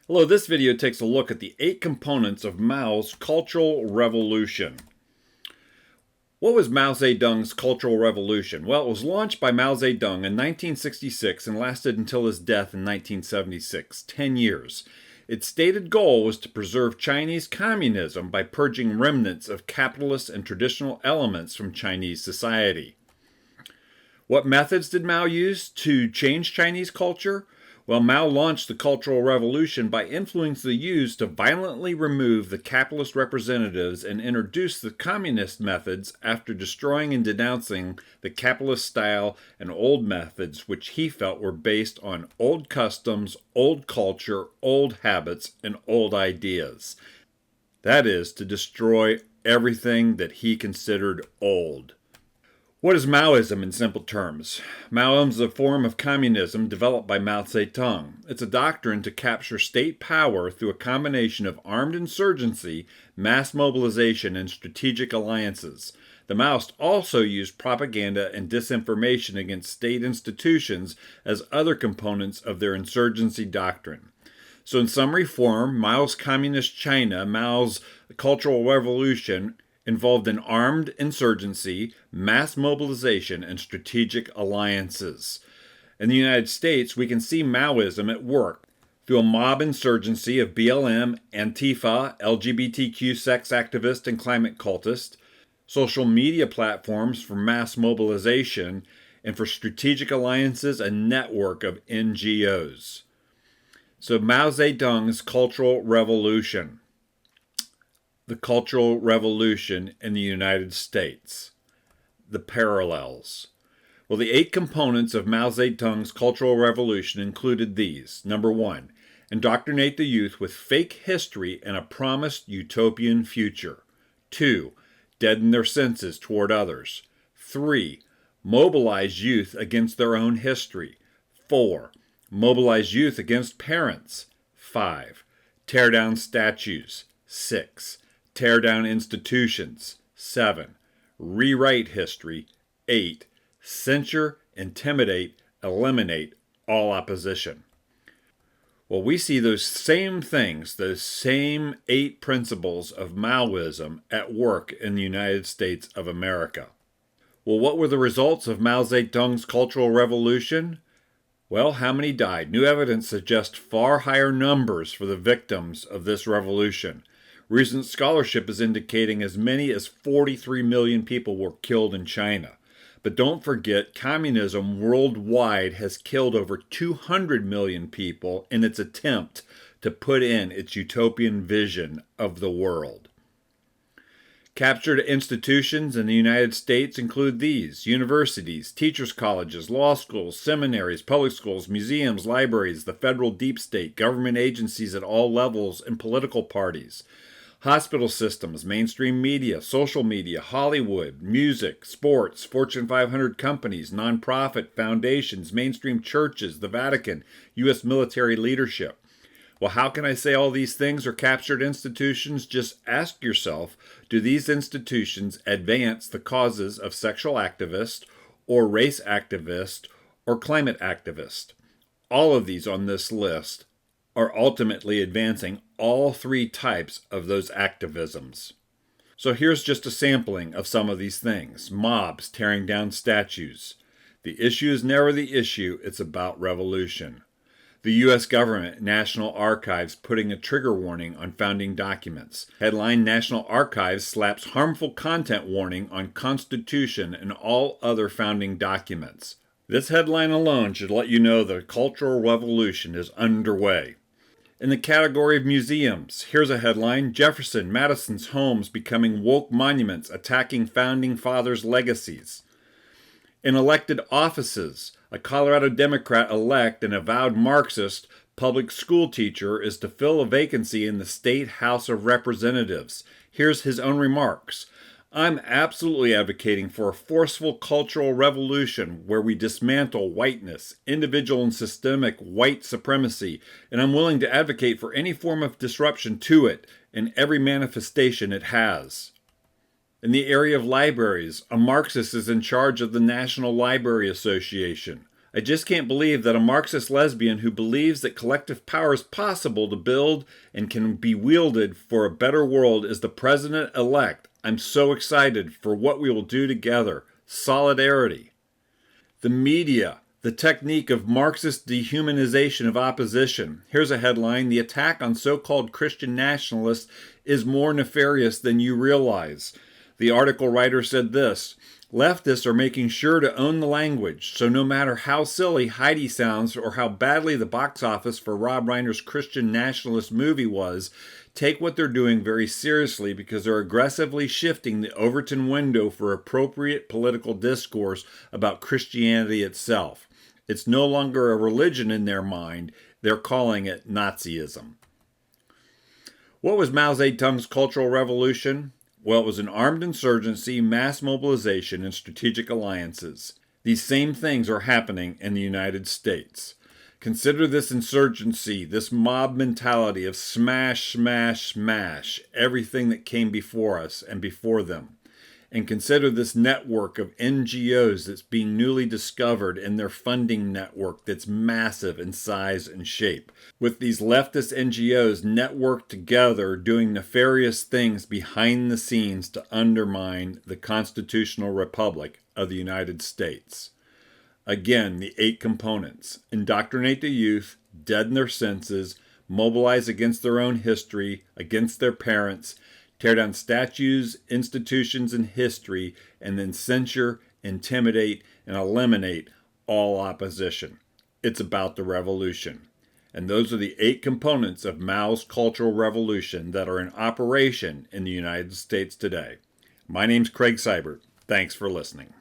Hello, this video takes a look at the 8 components of Mao's Cultural Revolution. What was Mao Zedong's Cultural Revolution? Well, it was launched by Mao Zedong in 1966 and lasted until his death in 1976, 10 years. Its stated goal was to preserve Chinese communism by purging remnants of capitalist and traditional elements from Chinese society. What methods did Mao use to change Chinese culture? Well, Mao launched the Cultural Revolution by influencing the youths to violently remove the capitalist representatives and introduce the communist methods after destroying and denouncing the capitalist style and old methods which he felt were based on old customs, old culture, old habits, and old ideas. That is, to destroy everything that he considered old. What is Maoism in simple terms? Maoism is a form of communism developed by Mao Zedong. It's a doctrine to capture state power through a combination of armed insurgency, mass mobilization, and strategic alliances. The Maoists also used propaganda and disinformation against state institutions as other components of their insurgency doctrine. So in summary form, Mao's Communist China, Mao's Cultural Revolution, involved in armed insurgency, mass mobilization, and strategic alliances. In the United States, we can see Maoism at work through a mob insurgency of BLM, Antifa, LGBTQ sex activists, and climate cultists, social media platforms for mass mobilization, and for strategic alliances, a network of NGOs. So Mao Zedong's Cultural Revolution. The Cultural Revolution in the United States. The parallels. Well, the 8 components of Mao Zedong's Cultural Revolution included these. Number 1, indoctrinate the youth with fake history and a promised utopian future. 2, deaden their senses toward others. 3, mobilize youth against their own history. 4, mobilize youth against parents. 5, tear down statues. 6, tear down institutions. 7, rewrite history. 8, censure, intimidate, eliminate all opposition. Well, we see those same things, those same 8 principles of Maoism at work in the United States of America. Well, what were the results of Mao Zedong's Cultural Revolution? Well, how many died? New evidence suggests far higher numbers for the victims of this revolution. Recent scholarship is indicating as many as 43 million people were killed in China. But don't forget, communism worldwide has killed over 200 million people in its attempt to put in its utopian vision of the world. Captured institutions in the United States include these: universities, teachers' colleges, law schools, seminaries, public schools, museums, libraries, the federal deep state, government agencies at all levels, and political parties. Hospital systems, mainstream media, social media, Hollywood, music, sports, Fortune 500 companies, nonprofit foundations, mainstream churches, the Vatican, U.S. military leadership. Well, how can I say all these things are captured institutions? Just ask yourself, do these institutions advance the causes of sexual activists, or race activists, or climate activists? All of these on this list are ultimately advancing all 3 types of those activisms. So here's just a sampling of some of these things. Mobs tearing down statues. The issue is never the issue, it's about revolution. The U.S. government, National Archives, putting a trigger warning on founding documents. Headline: National Archives slaps harmful content warning on Constitution and all other founding documents. This headline alone should let you know the Cultural Revolution is underway. In the category of museums, here's a headline: Jefferson, Madison's homes becoming woke monuments attacking founding fathers' legacies. In elected offices, a Colorado Democrat-elect and avowed Marxist public school teacher is to fill a vacancy in the State House of Representatives. Here's his own remarks. I'm absolutely advocating for a forceful cultural revolution where we dismantle whiteness, individual and systemic white supremacy, and I'm willing to advocate for any form of disruption to it and every manifestation it has. In the area of libraries, a Marxist is in charge of the National Library Association. I just can't believe that a Marxist lesbian who believes that collective power is possible to build and can be wielded for a better world is the president-elect. I'm so excited for what we will do together. Solidarity. The media, the technique of Marxist dehumanization of opposition. Here's a headline: the attack on so-called Christian nationalists is more nefarious than you realize. The article writer said this: leftists are making sure to own the language, so no matter how silly Heidi sounds or how badly the box office for Rob Reiner's Christian nationalist movie was, take what they're doing very seriously because they're aggressively shifting the Overton window for appropriate political discourse about Christianity itself. It's no longer a religion in their mind. They're calling it Nazism. What was Mao Zedong's Cultural Revolution? Well, it was an armed insurgency, mass mobilization, and strategic alliances. These same things are happening in the United States. Consider this insurgency, this mob mentality of smash, smash, smash, everything that came before us and before them. And consider this network of NGOs that's being newly discovered in their funding network that's massive in size and shape. With these leftist NGOs networked together doing nefarious things behind the scenes to undermine the constitutional republic of the United States. Again, the 8 components: indoctrinate the youth, deaden their senses, mobilize against their own history, against their parents, tear down statues, institutions, and history, and then censure, intimidate, and eliminate all opposition. It's about the revolution. And those are the 8 components of Mao's Cultural Revolution that are in operation in the United States today. My name's Craig Seibert. Thanks for listening.